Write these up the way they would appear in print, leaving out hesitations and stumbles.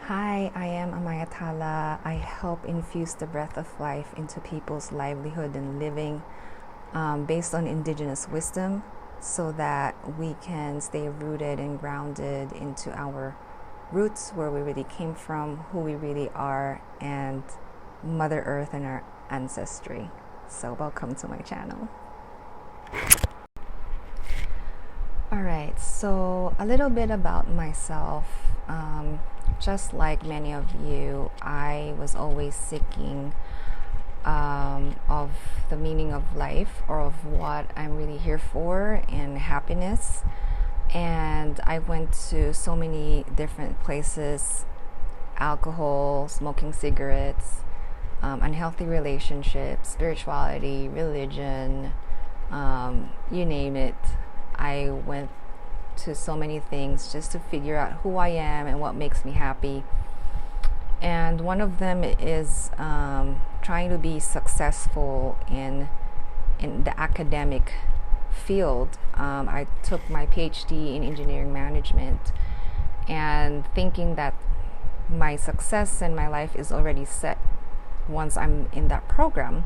Hi, I am Amaya Tala. I help infuse the breath of life into people's livelihood and living based on Indigenous wisdom so that we can stay rooted and grounded into our roots, where we really came from, who we really are, and Mother Earth and our ancestry. So, welcome to my channel. Alright, so a little bit about myself. Just like many of you, I was always seeking of the meaning of life, or of what I'm really here for, and happiness. And I went to so many different places: alcohol, smoking cigarettes, unhealthy relationships, spirituality, religion, you name it. I went to so many things just to figure out who I am and what makes me happy. And one of them is trying to be successful in the academic field. I took my PhD in engineering management, and thinking that my success and my life is already set once I'm in that program.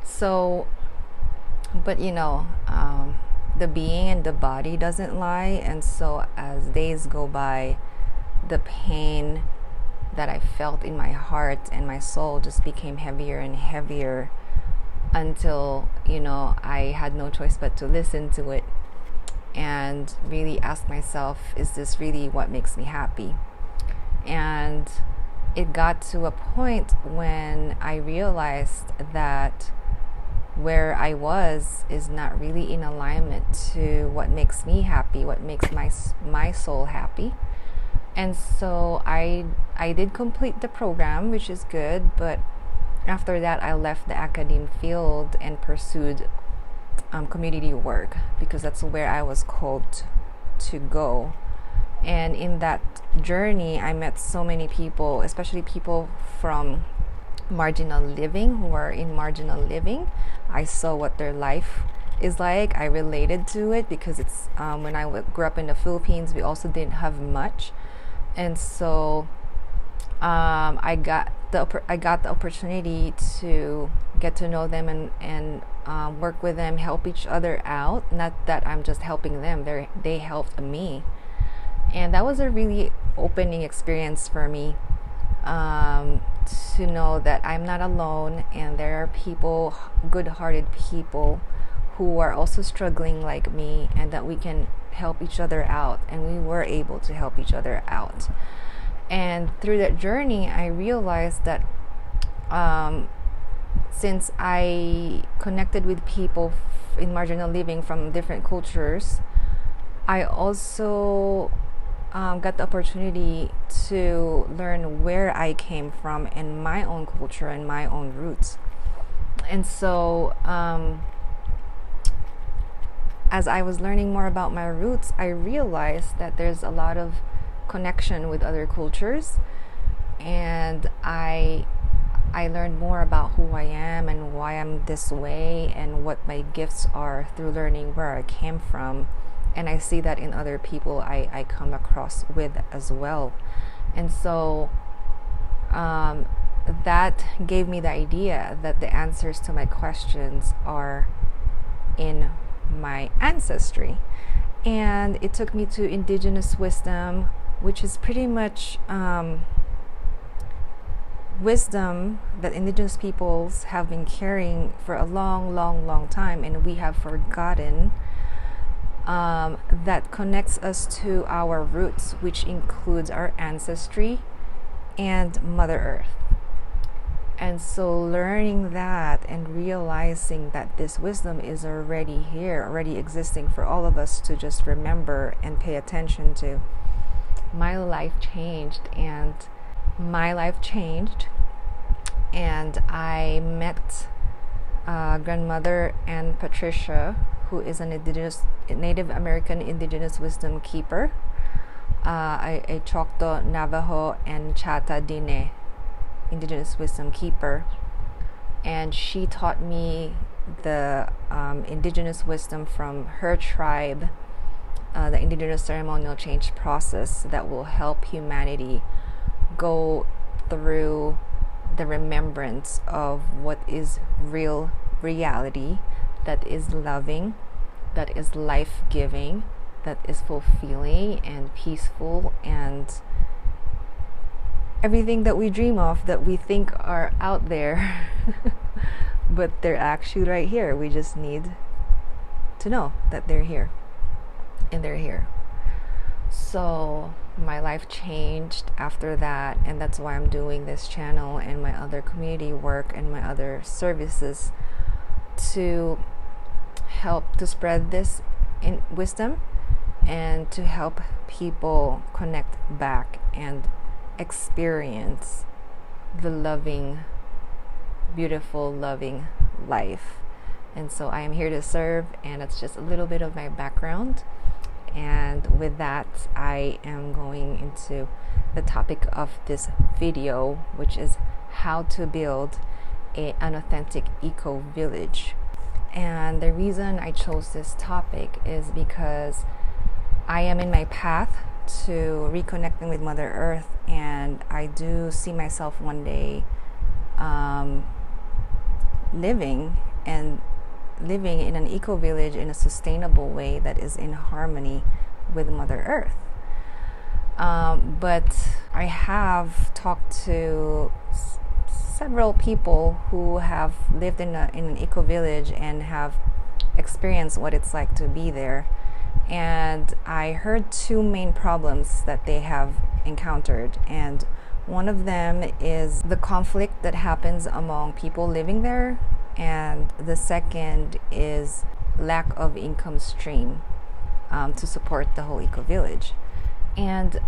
So, but the being and the body doesn't lie, and so as days go by, the pain that I felt in my heart and my soul just became heavier and heavier, until I had no choice but to listen to it and really ask myself, is this really what makes me happy? And it got to a point when I realized that where I was is not really in alignment to what makes me happy, what makes my soul happy. And so I did complete the program, which is good, but after that I left the academe field and pursued community work, because that's where I was called to go. And in that journey, I met so many people, especially people from marginal living, who are in marginal living. I saw what their life is like. I related to it because it's when I grew up in the Philippines, we also didn't have much, and so I got the opportunity to get to know them and work with them, help each other out. Not that I'm just helping them; they helped me, and that was a really opening experience for me. To know that I'm not alone, and there are people, good-hearted people, who are also struggling like me, and that we can help each other out, and we were able to help each other out. And through that journey, I realized that since I connected with people in marginal living from different cultures, I also got the opportunity to learn where I came from and my own culture and my own roots. And so as I was learning more about my roots, I realized that there's a lot of connection with other cultures, and I learned more about who I am and why I'm this way, and what my gifts are, through learning where I came from. And I see that in other people I come across with as well. And so that gave me the idea that the answers to my questions are in my ancestry. And it took me to Indigenous wisdom, which is pretty much wisdom that Indigenous peoples have been carrying for a long time, and we have forgotten. That connects us to our roots, which includes our ancestry and Mother Earth. And so learning that and realizing that this wisdom is already here, already existing for all of us to just remember and pay attention to, my life changed. And I met grandmother and Patricia, who is an Native American Indigenous wisdom keeper, a Choctaw, Navajo, and Chata Dine Indigenous wisdom keeper. And she taught me the Indigenous wisdom from her tribe, the Indigenous ceremonial change process that will help humanity go through the remembrance of what is real reality, that is loving, that is life-giving, that is fulfilling and peaceful, and everything that we dream of, that we think are out there but they're actually right here. We just need to know that they're here, and they're here. So my life changed after that, and that's why I'm doing this channel and my other community work and my other services, to help to spread this in wisdom and to help people connect back and experience the loving, beautiful, loving life. And so I am here to serve, and it's just a little bit of my background. And with that, I am going into the topic of this video, which is how to build an authentic eco-village. And the reason I chose this topic is because I am in my path to reconnecting with Mother Earth, and I do see myself one day living in an eco-village in a sustainable way that is in harmony with Mother Earth. But I have talked to several people who have lived in an eco-village and have experienced what it's like to be there. And I heard two main problems that they have encountered. And one of them is the conflict that happens among people living there. And the second is lack of income stream to support the whole eco-village. And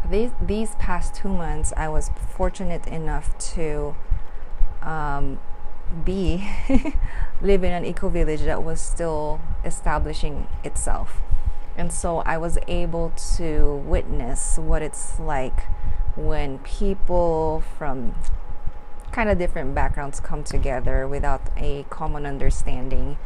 these past 2 months, I was fortunate enough to live in an eco-village that was still establishing itself. And so I was able to witness what it's like when people from kind of different backgrounds come together without a common understanding,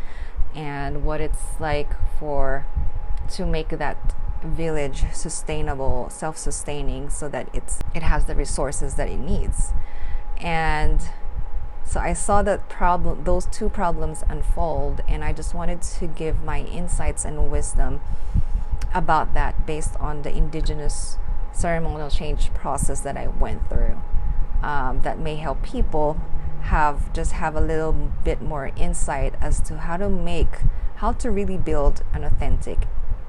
and what it's like to make that village sustainable, self-sustaining, so that it has the resources that it needs. And so I saw those two problems unfold, and I just wanted to give my insights and wisdom about that based on the Indigenous ceremonial change process that I went through. That may help people have a little bit more insight as to how to really build an authentic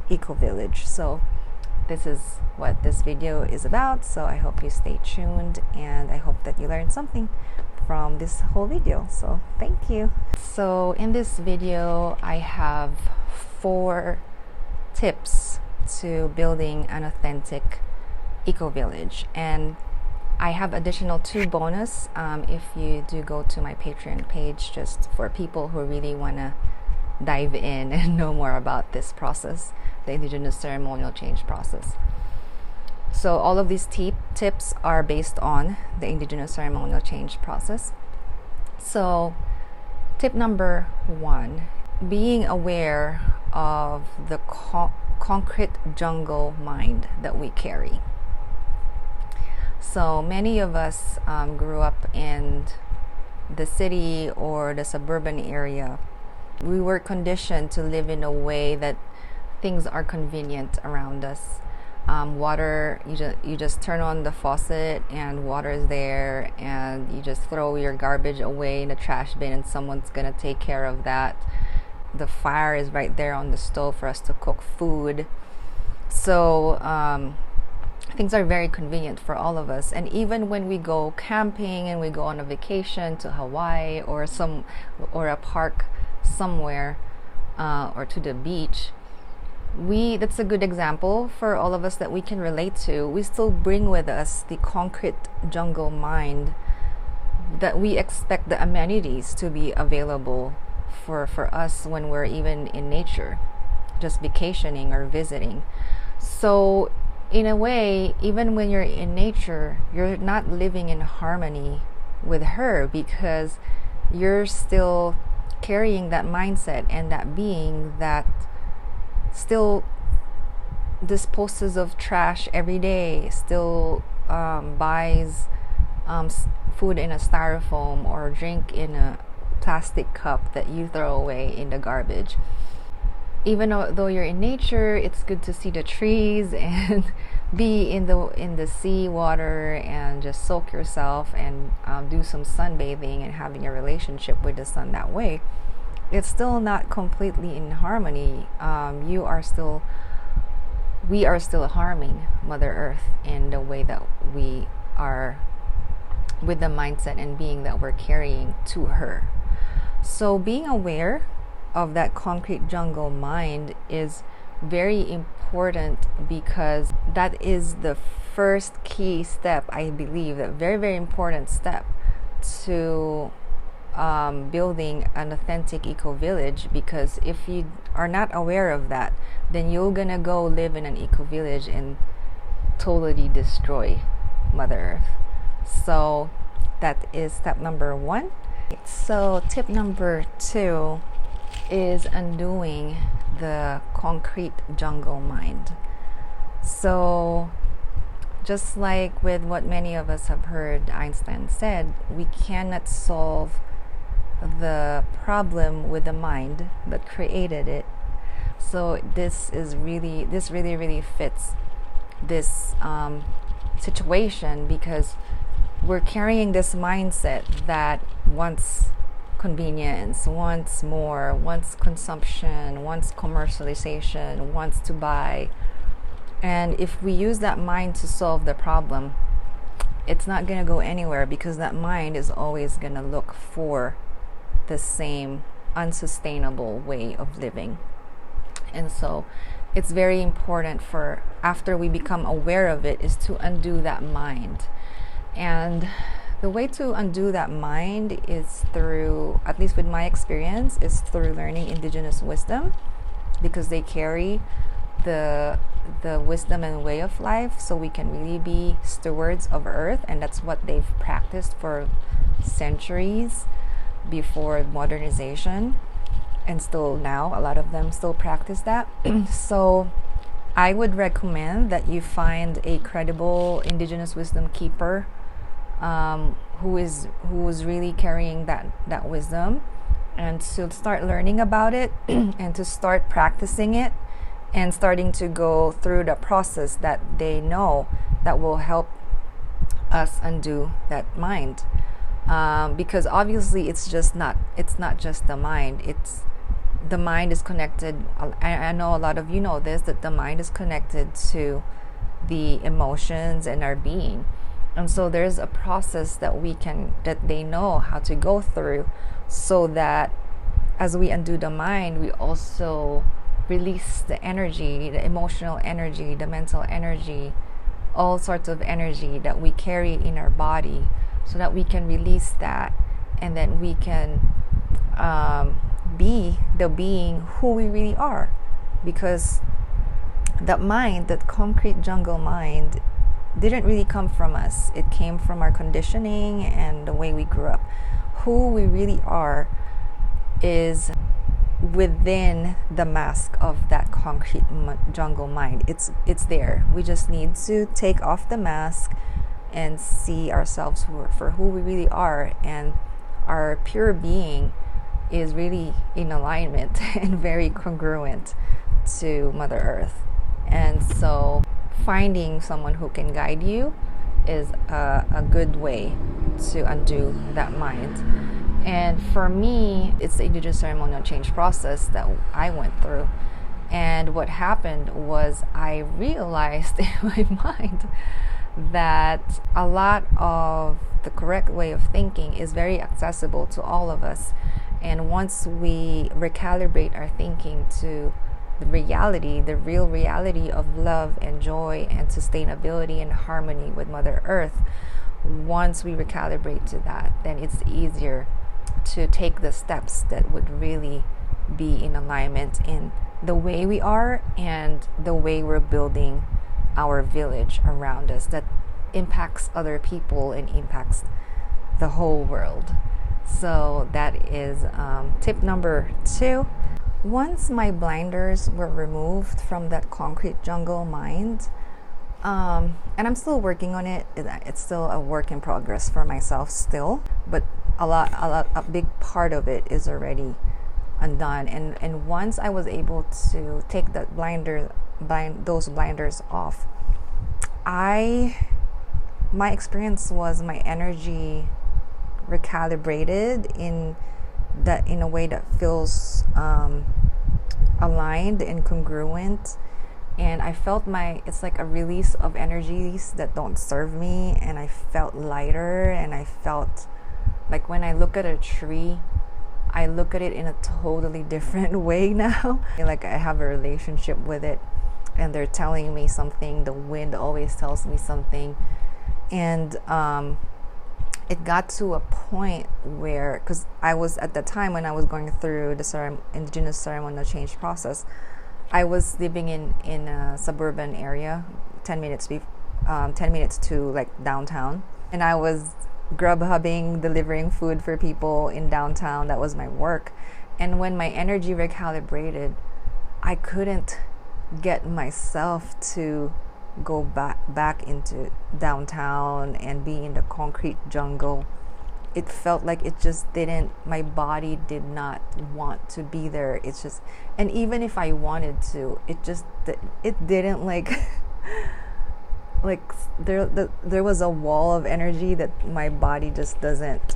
eco-village. So this is what this video is about. So I hope you stay tuned, and I hope that you learned something from this whole video. So thank you. So in this video, I have 4 tips to building an authentic eco-village, and I have additional 2 bonus if you do go to my Patreon page, just for people who really want to dive in and know more about this process, the Indigenous ceremonial change process. So all of these tips are based on the Indigenous ceremonial change process. So tip number 1, being aware of the concrete jungle mind that we carry. So many of us grew up in the city or the suburban area. We were conditioned to live in a way that things are convenient around us. Water, you just turn on the faucet and water is there, and you just throw your garbage away in the trash bin and someone's gonna take care of that. The fire is right there on the stove for us to cook food. So things are very convenient for all of us. And even when we go camping and we go on a vacation to Hawaii or a park somewhere, or to the beach, that's a good example for all of us that we can relate to. We still bring with us the concrete jungle mind, that we expect the amenities to be available for us when we're even in nature, just vacationing or visiting. So in a way, even when you're in nature, you're not living in harmony with her, because you're still carrying that mindset and that being that still disposes of trash every day, still buys food in a styrofoam or drink in a plastic cup that you throw away in the garbage. Even though you're in nature, it's good to see the trees and be in the sea water and just soak yourself and do some sunbathing and having a relationship with the sun that way. It's still not completely in harmony. We are still harming Mother Earth in the way that we are, with the mindset and being that we're carrying to her. So being aware of that concrete jungle mind is very important, because that is the first key step, I believe, a very, very important step to building an authentic eco-village. Because if you are not aware of that, then you're gonna go live in an eco-village and totally destroy Mother Earth. So that is step number 1. So tip number 2 is undoing the concrete jungle mind. So just like with what many of us have heard Einstein said, we cannot solve the problem with the mind that created it. So this really fits this situation, because we're carrying this mindset that wants convenience, wants more, wants consumption, wants commercialization, wants to buy. And if we use that mind to solve the problem, it's not going to go anywhere, because that mind is always going to look for the same unsustainable way of living. And so it's very important for, after we become aware of it, is to undo that mind. And the way to undo that mind is through, at least with my experience, is through learning Indigenous wisdom, because they carry the wisdom and way of life, so we can really be stewards of Earth. And that's what they've practiced for centuries before modernization, and still now a lot of them still practice that. So I would recommend that you find a credible Indigenous wisdom keeper who is really carrying that wisdom, and to start learning about it and to start practicing it, and starting to go through the process that they know that will help us undo that mind. Because obviously it's not just the mind. It's the mind is connected. I know a lot of you know this, that the mind is connected to the emotions and our being. And so there's a process that they know how to go through, so that as we undo the mind, we also release the energy, the emotional energy, the mental energy, all sorts of energy that we carry in our body, so that we can release that, and then we can be the being who we really are. Because that mind, that concrete jungle mind, didn't really come from us. It came from our conditioning and the way we grew up. Who we really are is within the mask of that concrete jungle mind. It's there. We just need to take off the mask and see ourselves for who we really are, and our pure being is really in alignment and very congruent to Mother Earth. And so finding someone who can guide you is a good way to undo that mind. And for me, it's the Indigenous ceremonial change process that I went through. And what happened was, I realized in my mind that a lot of the correct way of thinking is very accessible to all of us. And once we recalibrate our thinking to the reality, the real reality of love and joy and sustainability and harmony with Mother Earth, once we recalibrate to that, then it's easier to take the steps that would really be in alignment in the way we are and the way we're building our village around us, that impacts other people and impacts the whole world. So that is tip number 2. Once my blinders were removed from that concrete jungle mind, And I'm still working on it. It's still a work in progress for myself still, but a big part of it is already undone. And once I was able to take those blinders off, my experience was my energy recalibrated in a way that feels aligned and congruent. And I felt it's like a release of energies that don't serve me, and I felt lighter, and I felt like when I look at a tree, I look at it in a totally different way now. Like I have a relationship with it, and they're telling me something. The wind always tells me something. And it got to a point where, because I was at the time when I was going through the Indigenous ceremonial change process, I was living in a suburban area, 10 minutes to like downtown, and I was grub-hubbing, delivering food for people in downtown. That was my work. And when my energy recalibrated, I couldn't get myself to go back into downtown and be in the concrete jungle. It felt like it just didn't, my body did not want to be there. It's just, and even if I wanted to, it didn't like like there was a wall of energy that my body just doesn't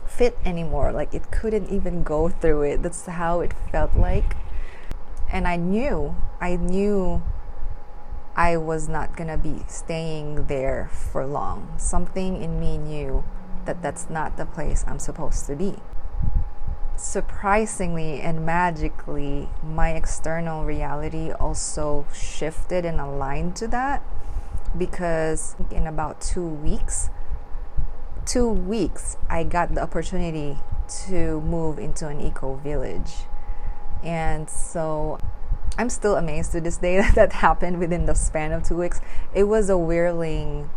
fit anymore. Like it couldn't even go through it. That's how it felt like. And I knew I was not gonna be staying there for long. Something in me knew that that's not the place I'm supposed to be. Surprisingly and magically, my external reality also shifted and aligned to that, because in about 2 weeks, I got the opportunity to move into an eco-village. And so I'm still amazed to this day that happened within the span of 2 weeks. It was a whirling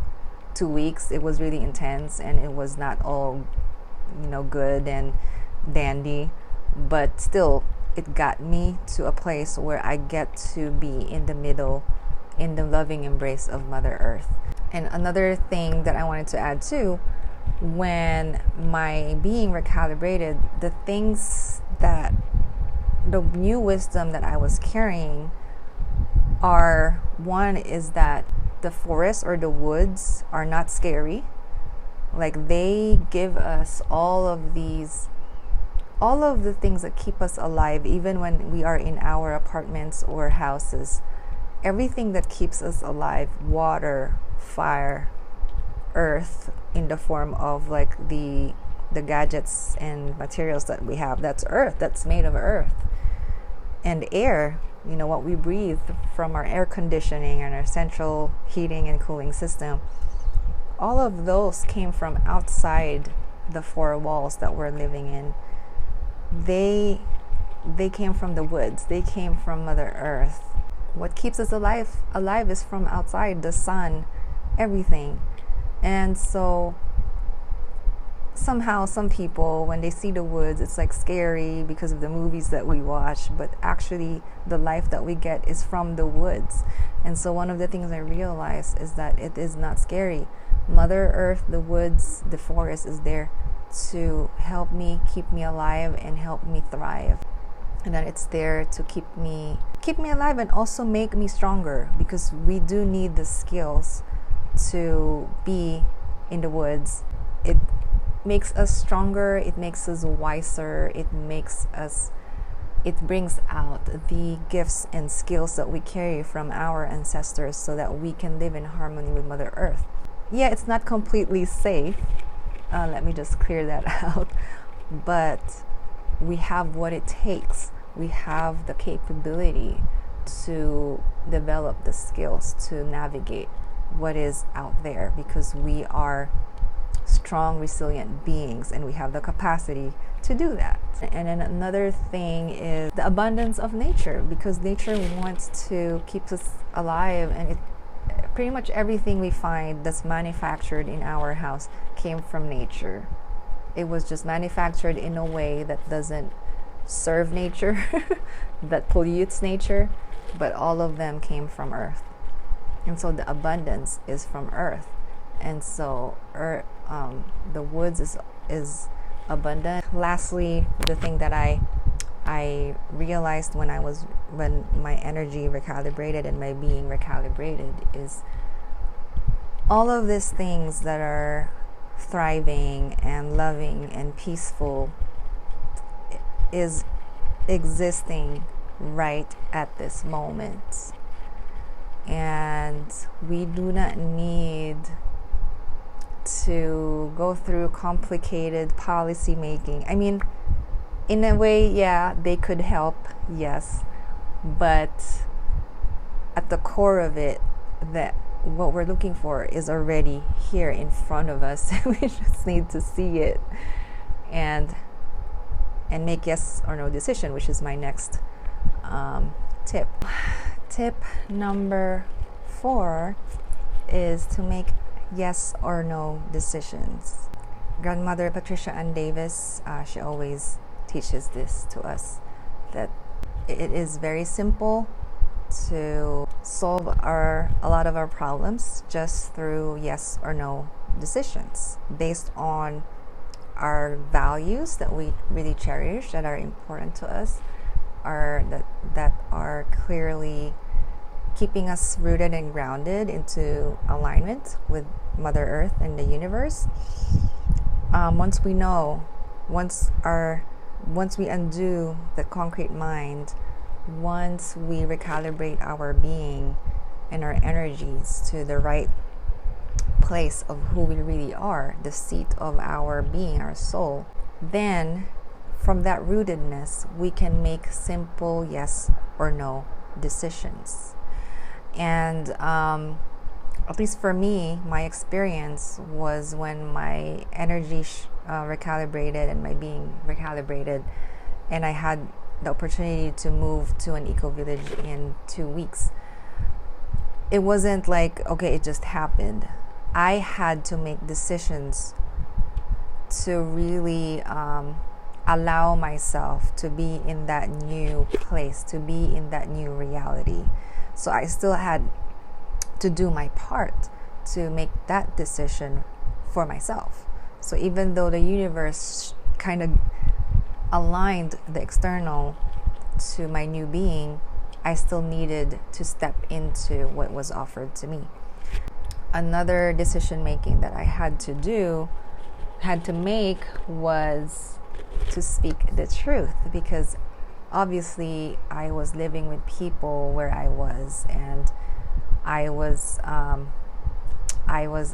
2 weeks. It was really intense, and it was not all, good and dandy, but still it got me to a place where I get to be in the middle, in the loving embrace of Mother Earth. And another thing that I wanted to add too, when my being recalibrated, the new wisdom that I was carrying one is that the forest or the woods are not scary. Like they give us all of the things that keep us alive, even when we are in our apartments or houses. Everything that keeps us alive, water, fire, earth, in the form of like the gadgets and materials that we have, that's earth, that's made of earth. And air, what we breathe from our air conditioning and our central heating and cooling system, all of those came from outside the four walls that we're living in. They came from the woods. They came from Mother Earth. What keeps us alive is from outside, the sun, everything. And so somehow some people, when they see the woods, it's like scary because of the movies that we watch, but actually the life that we get is from the woods. And so one of the things I realized is that it is not scary. Mother Earth, the woods, the forest is there to help me, keep me alive, and help me thrive. And that it's there to keep me alive and also make me stronger, because we do need the skills to be in the woods. It makes us stronger, it makes us wiser, it brings out the gifts and skills that we carry from our ancestors so that we can live in harmony with Mother Earth. Yeah, it's not completely safe. Let me just clear that out. But we have what it takes. We have the capability to develop the skills to navigate what is out there, because we are strong, resilient beings, and we have the capacity to do that. And then another thing is the abundance of nature, because nature wants to keep us alive, and pretty much everything we find that's manufactured in our house came from nature. It was just manufactured in a way that doesn't serve nature, that pollutes nature, but all of them came from Earth. And so the abundance is from earth. And so the woods is abundant. Lastly, the thing that I realized when my energy recalibrated and my being recalibrated is all of these things that are thriving and loving and peaceful is existing right at this moment. And we do not need to go through complicated policy making. I mean, in a way, yeah, they could help, yes, but at the core of it, that what we're looking for is already here in front of us. We just need to see it and make yes or no decision, which is my next tip. Tip number 4 is to make yes or no decisions. Grandmother Patricia and Davis, she always teaches this to us, that it is very simple to solve a lot of our problems just through yes or no decisions based on our values that we really cherish, that are important to us, that are clearly keeping us rooted and grounded into alignment with Mother Earth and the universe. Once we undo the concrete mind, once we recalibrate our being and our energies to the right place of who we really are, the seat of our being, our soul, then from that rootedness, we can make simple yes or no decisions. And at least for me, my experience was when my energy recalibrated and my being recalibrated, and I had the opportunity to move to an Ecovillage in 2 weeks. It wasn't like, okay, it just happened. I had to make decisions to really allow myself to be in that new place, to be in that new reality. So I still had to do my part to make that decision for myself. So even though the universe kind of aligned the external to my new being, I still needed to step into what was offered to me. Another decision making that I had to make was to speak the truth, because obviously I was living with people where I was, and I was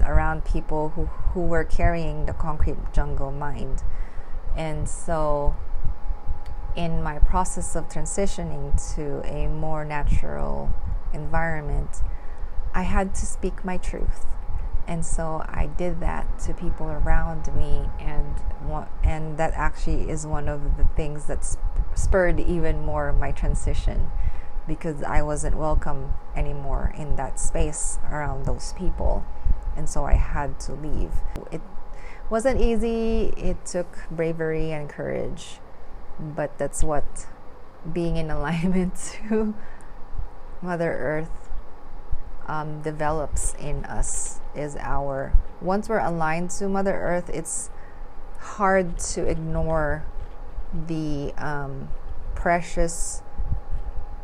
around people who were carrying the concrete jungle mind. And so in my process of transitioning to a more natural environment, I had to speak my truth. And so I did that to people around me, and that actually is one of the things that spurred even more my transition, because I wasn't welcome anymore in that space around those people. And so I had to leave. It wasn't easy. It took bravery and courage, but that's what being in alignment to Mother Earth develops in us. Once we're aligned to Mother Earth, it's hard to ignore the precious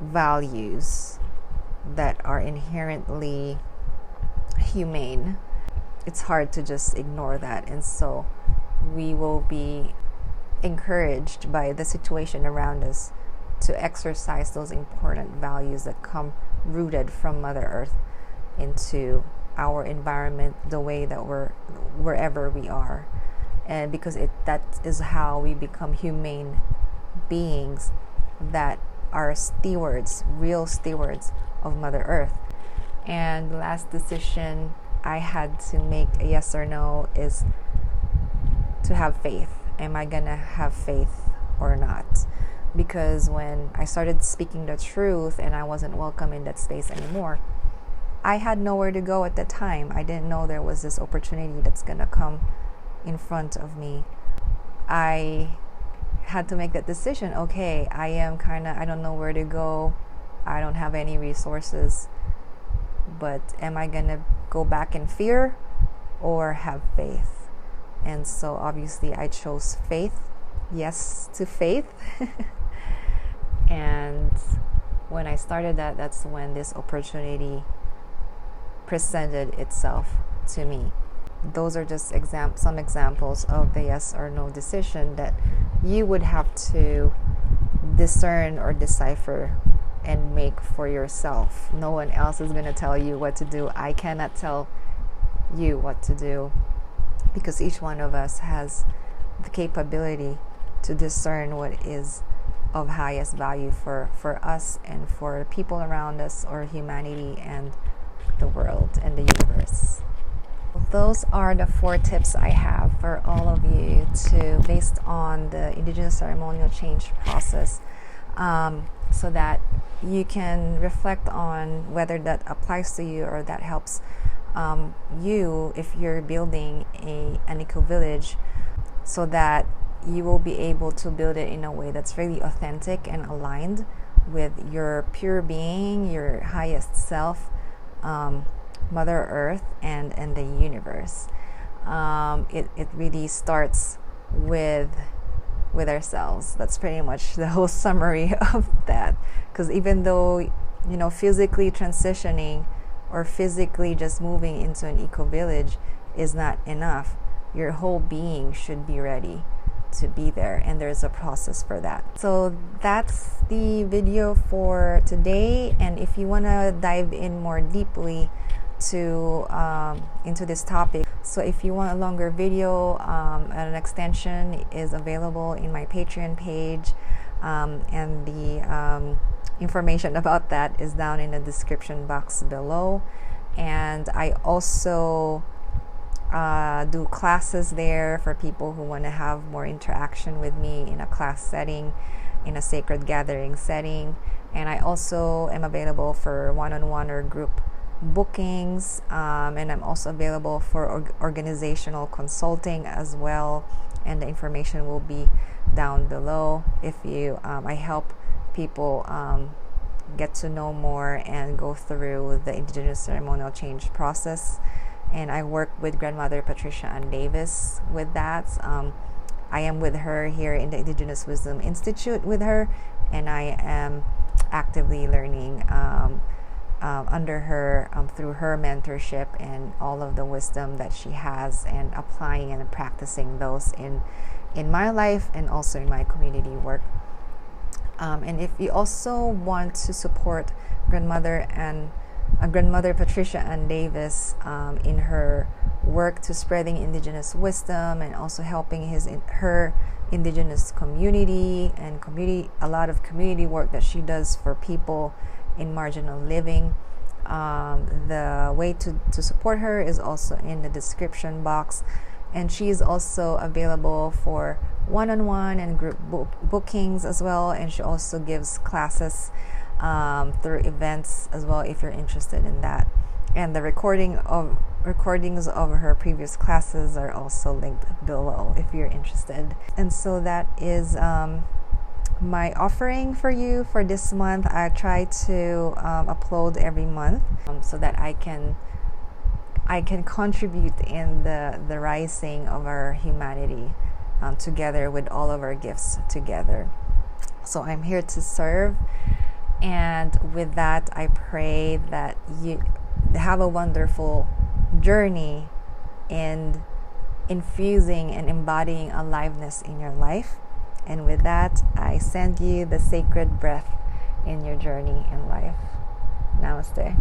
values that are inherently humane. It's hard to just ignore that, and so we will be encouraged by the situation around us to exercise those important values that come rooted from Mother Earth into our environment, the way that we're wherever we are. And because that is how we become humane beings that are real stewards of Mother Earth. And the last decision I had to make, a yes or no, is to have faith. Am I gonna have faith or not? Because when I started speaking the truth and I wasn't welcome in that space anymore, I had nowhere to go at the time. I didn't know there was this opportunity that's gonna come in front of me. I had to make that decision. Okay, I don't know where to go. I don't have any resources. but am I gonna go back in fear or have faith? And so obviously I chose faith. Yes to faith. And when I started that, that's when this opportunity presented itself to me. Those are just some examples of the yes or no decision that you would have to discern or decipher and make for yourself. No one else is going to tell you what to do. I cannot tell you what to do, because each one of us has the capability to discern what is of highest value for us and for people around us, or humanity and the world and the universe. Those are the 4 tips I have for all of you, based on the Indigenous ceremonial change process, so that you can reflect on whether that applies to you or that helps you if you're building an eco-village, so that you will be able to build it in a way that's really authentic and aligned with your pure being, your highest self, Mother Earth, and the universe. It really starts with ourselves. That's pretty much the whole summary of that. Because even though, physically transitioning or physically just moving into an eco-village is not enough, your whole being should be ready to be there, and there's a process for that. So that's the video for today, and if you want to dive in more deeply into this topic, so if you want a longer video, an extension is available in my Patreon page, and the information about that is down in the description box below. And I also do classes there for people who want to have more interaction with me in a class setting, in a sacred gathering setting. And I also am available for one-on-one or group bookings, and I'm also available for organizational consulting as well, and the information will be down below. If you I help people get to know more and go through the Indigenous ceremonial change process, and I work with Grandmother Patricia and Davis with that. I am with her here in the Indigenous Wisdom Institute with her, and I am actively learning under her, through her mentorship and all of the wisdom that she has, and applying and practicing those in my life and also in my community work. And if you also want to support Grandmother Patricia and Davis in her work to spreading Indigenous wisdom, and also helping her Indigenous community and a lot of community work that she does for people in marginal living, the way to support her is also in the description box. And she is also available for one-on-one and group bookings as well, and she also gives classes through events as well, if you're interested in that. And the recordings of her previous classes are also linked below if you're interested. And so that is my offering for you for this month. I try to upload every month, so that I can contribute in the rising of our humanity, together with all of our gifts together. So I'm here to serve, and with that I pray that you have a wonderful journey in infusing and embodying aliveness in your life. And with that, I send you the sacred breath in your journey in life. Namaste.